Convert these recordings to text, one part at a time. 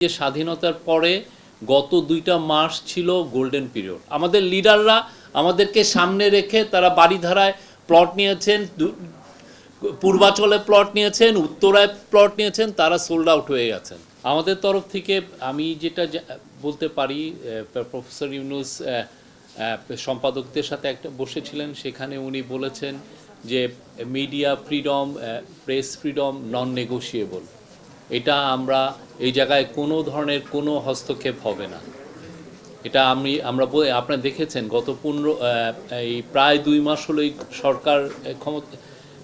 যে স্বাধীনতার পরে গত 2টা মাস ছিল গোল্ডেন পিরিয়ড। আমাদের লিডাররা আমাদেরকে সামনে রেখে তারা বারিধারায় প্লট নিয়েছেন, পূর্বাচলে প্লট নিয়েছেন, উত্তরায় প্লট নিয়েছেন, তারা সোল্ড আউট হয়ে গেছেন। আমাদের তরফ থেকে আমি যেটা বলতে পারি, প্রফেসর ইউনুস সম্পাদকদের সাথে একটা বসেছিলেন, সেখানে উনি বলেছেন যে মিডিয়া ফ্রিডম, প্রেস ফ্রিডম নন নেগোশিয়েবল। এটা আমরা এই জায়গায় কোনো ধরনের কোনো হস্তক্ষেপ হবে না। এটা আমরা আপনারা দেখেছেন গত এই প্রায় 2 মাস হলো এই সরকার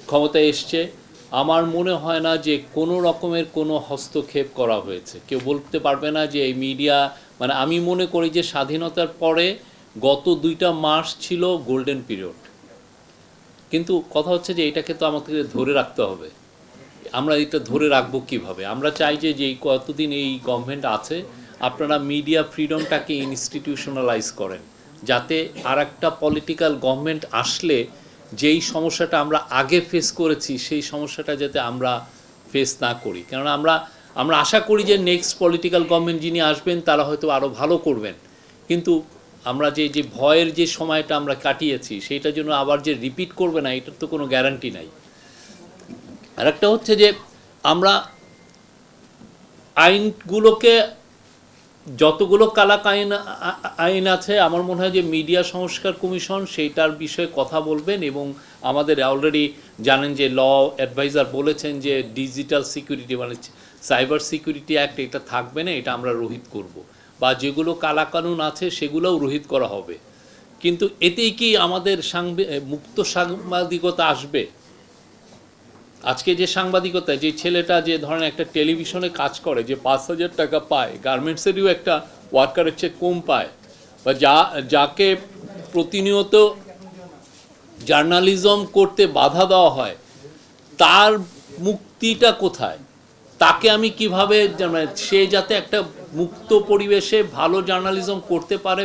ক্ষমতায় এসছে। আমার মনে হয় না যে কোনো রকমের কোনো হস্তক্ষেপ করা হয়েছে। কেউ বলতে পারবে না যে এই মিডিয়া, মানে আমি মনে করি যে স্বাধীনতার পরে গত 2টা মাস ছিল গোল্ডেন পিরিয়ড। কিন্তু কথা হচ্ছে যে এটাকে তো আমাদের ধরে রাখতে হবে। আমরা এটা ধরে রাখবো কিভাবে? আমরা চাই যে কতদিন এই গভর্নমেন্ট আছে আপনারা মিডিয়া ফ্রিডমটাকে ইনস্টিটিউশনালাইজ করেন, যাতে আর একটা পলিটিক্যাল গভর্নমেন্ট আসলে যেই সমস্যাটা আমরা আগে ফেস করেছি সেই সমস্যাটা যাতে আমরা ফেস না করি। কেননা আমরা আশা করি যে নেক্সট পলিটিক্যাল গভর্নমেন্ট যিনি আসবেন তারা হয়তো আরও ভালো করবেন, কিন্তু আমরা যে ভয়ের যে সময়টা আমরা কাটিয়েছি সেইটার জন্য আবার যে রিপিট করবে না এটার তো কোনো গ্যারান্টি নাই। আর একটা হচ্ছে যে আমরা আইনগুলোকে, যতগুলো কালা আইন আছে আমার মনে হয় যে মিডিয়া সংস্কার কমিশন সেইটার বিষয়ে কথা বলবেন, এবং আমাদের অলরেডি জানেন যে ল অ্যাডভাইজার বলেছেন যে ডিজিটাল সিকিউরিটি মানে সাইবার সিকিউরিটি অ্যাক্ট এটা থাকবে না, এটা আমরা রহিত করব, বা যেগুলো কালা কানুন আছে সেগুলোও রহিত করা হবে। কিন্তু এতেই কি আমাদের মুক্ত সাংবাদিকতা আসবে? আজকে যে সাংবাদিকতা, যে ছেলেটা যে ধরনের একটা টেলিভিশনে কাজ করে, যে 5,000 টাকা পায়, গার্মেন্টসেরও একটা ওয়ার্কারের চেয়ে কম পায়, বা যাকে প্রতিনিয়ত জার্নালিজম করতে বাধা দেওয়া হয়, তার মুক্তিটা কোথায়? তাকে আমি কিভাবে, সে যাতে একটা মুক্ত পরিবেশে ভালো জার্নালিজম করতে পারে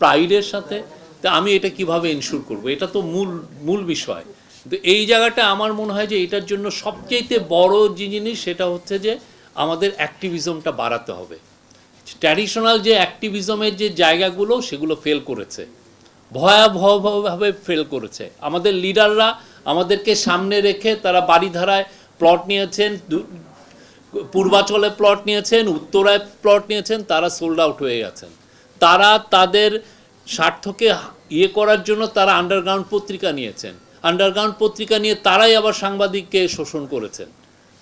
প্রাইডের সাথে, তা আমি এটা কিভাবে এনশিওর করব? এটা তো মূল বিষয়। তো এই জায়গাটা আমার মনে হয় যে এটার জন্য সবচেয়ে বড় যে জিনিস সেটা হচ্ছে যে আমাদের অ্যাক্টিভিজমটা বাড়াতে হবে। ট্র্যাডিশনাল যে অ্যাক্টিভিজমের যে জায়গাগুলো সেগুলো ফেল করেছে, ভয়াবহভাবে ফেল করেছে। আমাদের লিডাররা আমাদেরকে সামনে রেখে তারা বারিধারায় প্লট নিয়েছেন, পূর্বাচলে প্লট নিয়েছেন, উত্তরায় প্লট নিয়েছেন, তারা সোল্ড আউট হয়ে গেছেন। তারা তাদের স্বার্থকে করার জন্য তারা আন্ডারগ্রাউন্ড পত্রিকা নিয়েছেন, আন্ডারগ্রাউন্ড পত্রিকা নিয়ে তারাই আবার সাংবাদিককে শোষণ করেছেন।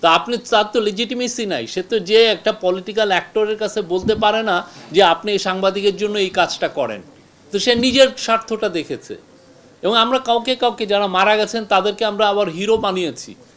তা তার তো লেজিটিমেসি নাই। সে তো যে একটা পলিটিক্যাল অ্যাক্টরের কাছে বলতে পারে না যে আপনি এই সাংবাদিকের জন্য এই কাজটা করেন। তো সে নিজের স্বার্থটা দেখেছে, এবং আমরা কাউকে যারা মারা গেছেন তাদেরকে আমরা আবার হিরো বানিয়েছি।